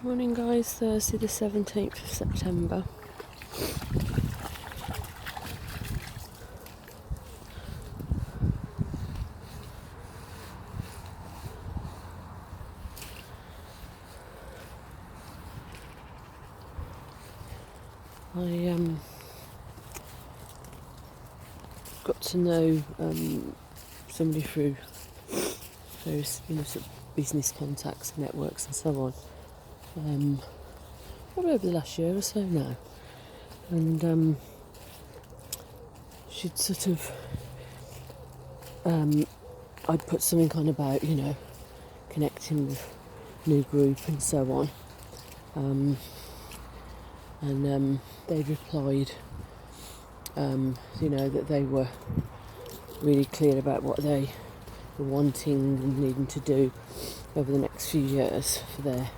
Morning guys, Thursday the 17th of September. I got to know somebody through various sort of business contacts, networks and so on. Probably over the last year or so now. And she'd sort of I'd put something on about, connecting with new group and so on. And they replied, that they were really clear about what they were wanting and needing to do over the next few years for their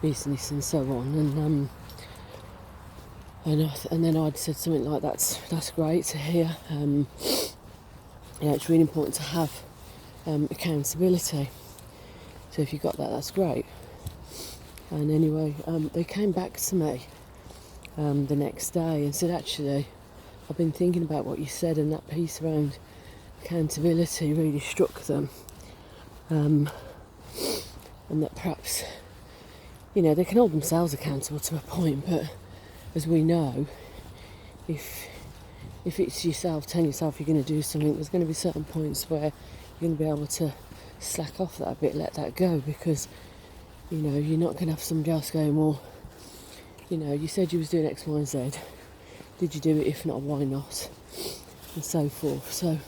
business and so on. And then I'd said something like, that's great to hear. It's really important to have accountability. So if you got that, that's great. And anyway, they came back to me the next day and said, actually, I've been thinking about what you said, and that piece around accountability really struck them. And that perhaps, they can hold themselves accountable to a point, but as we know, if it's yourself, telling yourself you're going to do something, there's going to be certain points where you're going to be able to slack off that a bit, let that go, because, you're not going to have somebody else going, well, you said you was doing X, Y and Z. Did you do it? If not, why not? And so forth. So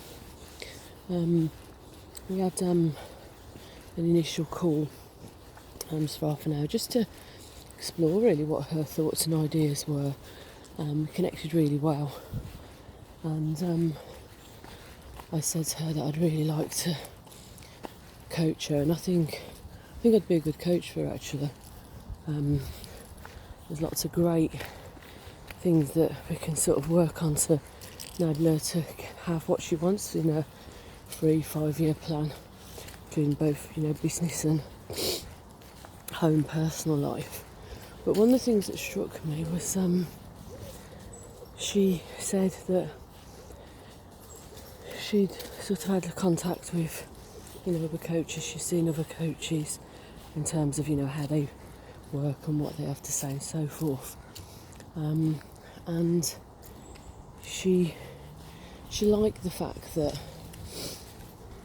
we had an initial call for half an hour just to explore really what her thoughts and ideas were. We connected really well, and I said to her that I'd really like to coach her, and I think I'd be a good coach for her actually. There's lots of great things that we can sort of work on to enable her to have what she wants in a 3-5 year plan, including both, business and home personal life. But one of the things that struck me was she said that she'd sort of had contact with, other coaches. She's seen other coaches in terms of, how they work and what they have to say and so forth. And she liked the fact that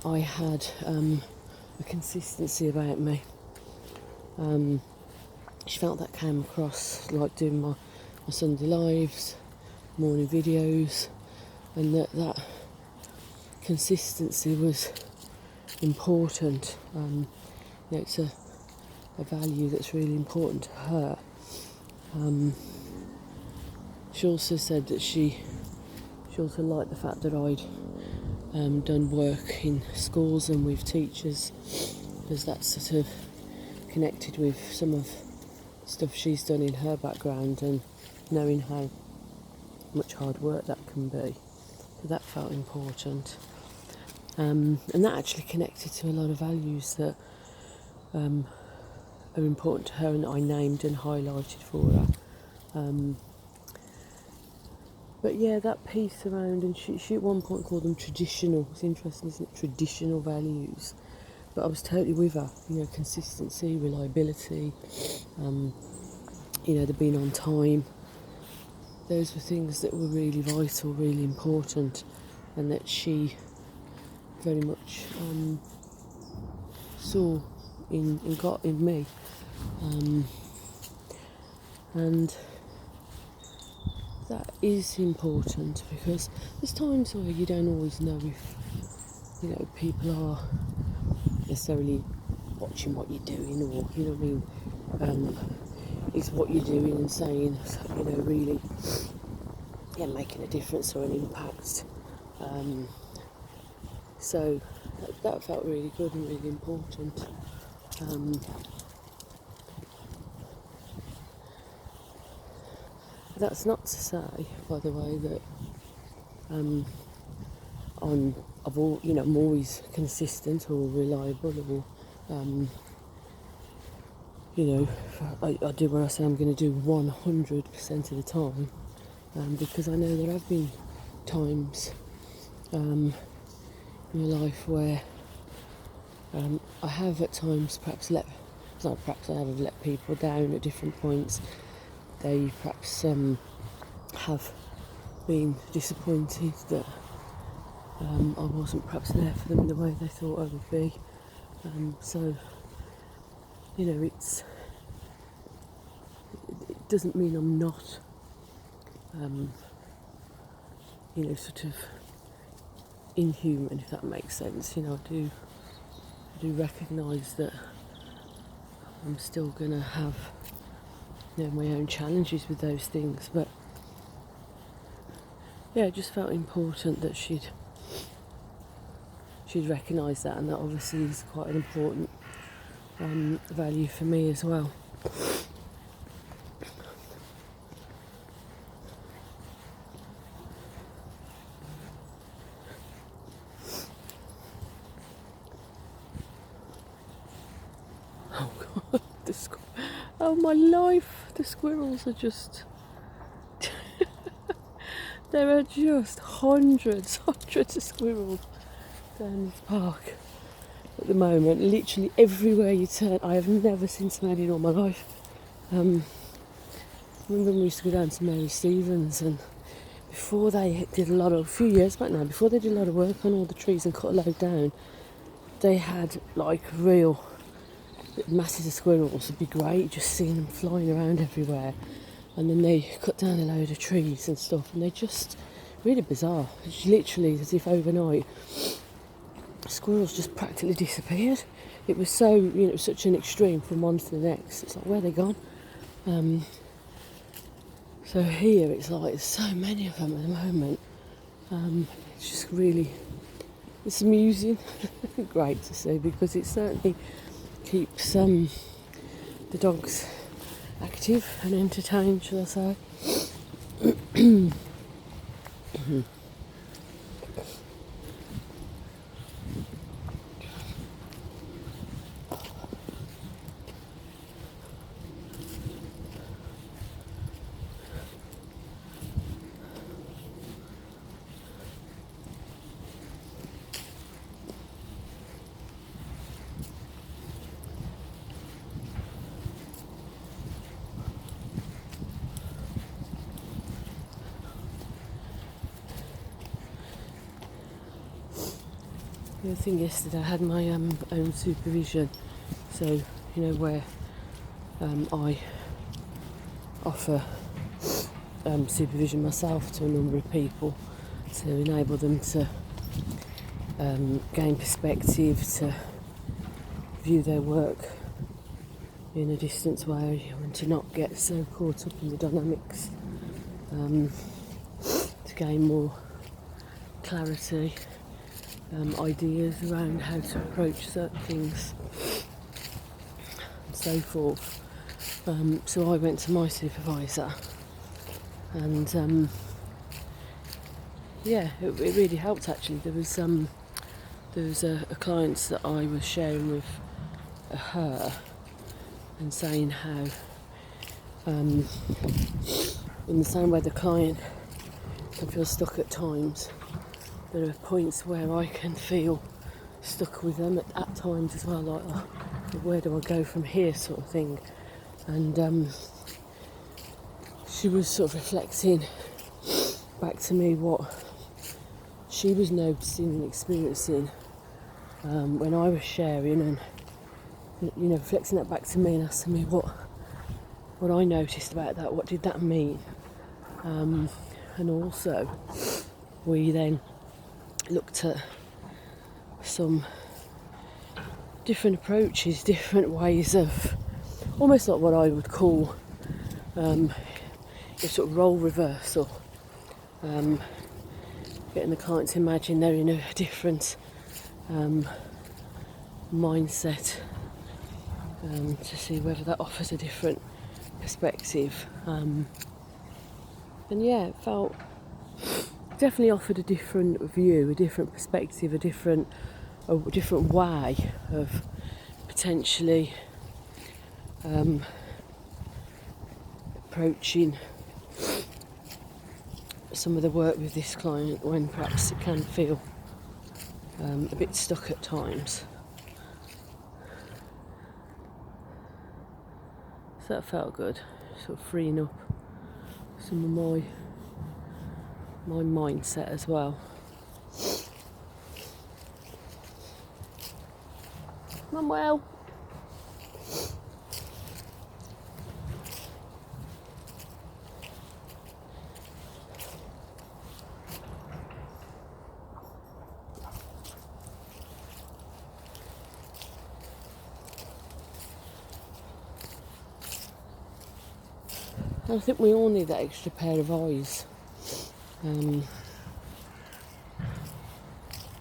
I had a consistency about me. She felt that came across like doing my Sunday lives, morning videos, and that consistency was important. It's a value that's really important to her. She also said that she also liked the fact that I'd done work in schools and with teachers, because that sort of connected with some of the stuff she's done in her background and knowing how much hard work that can be. So that felt important. And that actually connected to a lot of values that are important to her and that I named and highlighted for her. But yeah, that piece around, and she at one point called them traditional. It's interesting, isn't it? Traditional values. But I was totally with her. Consistency, reliability, the being on time. Those were things that were really vital, really important, and that she very much saw in me. And that is important, because there's times where you don't always know if people are necessarily watching what you're doing, or is what you're doing and saying really making a difference or an impact. So that felt really good and really important. That's not to say, by the way, that I'm always consistent or reliable, or you know, I do what I say I'm going to do 100% of the time, because I know there have been times in my life where I have at times perhaps I have let people down at different points. They perhaps have been disappointed that I wasn't perhaps there for them in the way they thought I would be. So, you know, it doesn't mean I'm not, you know, sort of inhuman, if that makes sense. You know, I do recognise that I'm still going to have, you know, my own challenges with those things, but yeah, it just felt important that she'd recognise that, and that obviously is quite an important value for me as well. Oh God, oh my life, the squirrels are just there are just hundreds of squirrels down this park at the moment. Literally everywhere you turn. I have never seen so many in all my life. I remember when we used to go down to Mary Stevens, and before they did a few years back now, before they did a lot of work on all the trees and cut a load down, they had like real masses of squirrels. It'd be great just seeing them flying around everywhere. And then they cut down a load of trees and stuff, and they just really bizarre. It's literally as if overnight squirrels just practically disappeared. It was so, you know, such an extreme from one to the next. It's like, where are they gone? So here it's like there's so many of them at the moment. It's just really, it's amusing, great to see, because it certainly keeps the dogs active and entertained, shall I say. The other thing yesterday, I had my own supervision, so you know where I offer supervision myself to a number of people to enable them to gain perspective, to view their work in a distance way, and to not get so caught up in the dynamics, to gain more clarity, ideas around how to approach certain things and so forth. So I went to my supervisor, and yeah, it really helped actually. There was a client that I was sharing with her and saying how in the same way the client can feel stuck at times, there are points where I can feel stuck with them at times as well, like, oh, where do I go from here, sort of thing. And she was sort of reflecting back to me what she was noticing and experiencing when I was sharing, and you know, reflecting that back to me and asking me what I noticed about that, what did that mean, and also we then looked at some different approaches, different ways of, almost like what I would call a sort of role reversal, getting the client to imagine they're in a different mindset, to see whether that offers a different perspective. And yeah, it felt definitely offered a different view, a different perspective, a different way of potentially approaching some of the work with this client when perhaps it can feel a bit stuck at times. So that felt good, sort of freeing up some of my mindset as well. Manuel. I think we all need that extra pair of eyes. I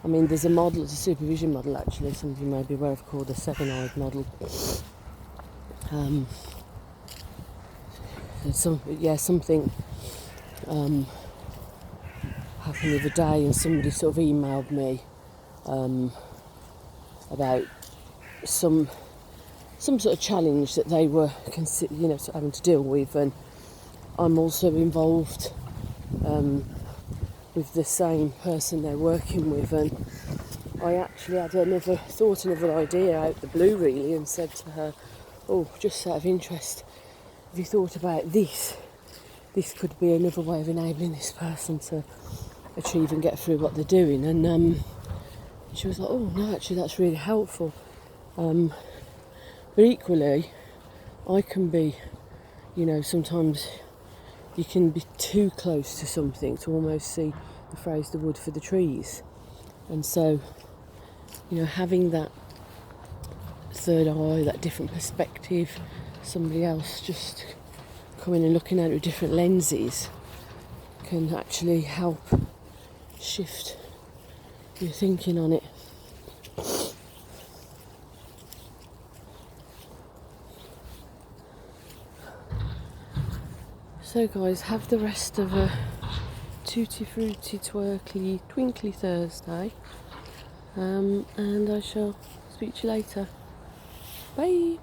mean, there's a model, it's a supervision model actually, some of you may be aware of, called the 7-eyed model. Something happened the other day, and somebody sort of emailed me about some sort of challenge that they were having to deal with, and I'm also involved with the same person they're working with, and I actually had another idea out the blue really, and said to her, oh, just out of interest, have you thought about this? This could be another way of enabling this person to achieve and get through what they're doing. And she was like, oh no, actually that's really helpful. But equally, I can be, sometimes you can be too close to something to almost see the phrase, the wood for the trees. And so, having that third eye, that different perspective, somebody else just coming and looking at it with different lenses, can actually help shift your thinking on it. So guys, have the rest of a tutti frutti twerkly twinkly Thursday, and I shall speak to you later. Bye.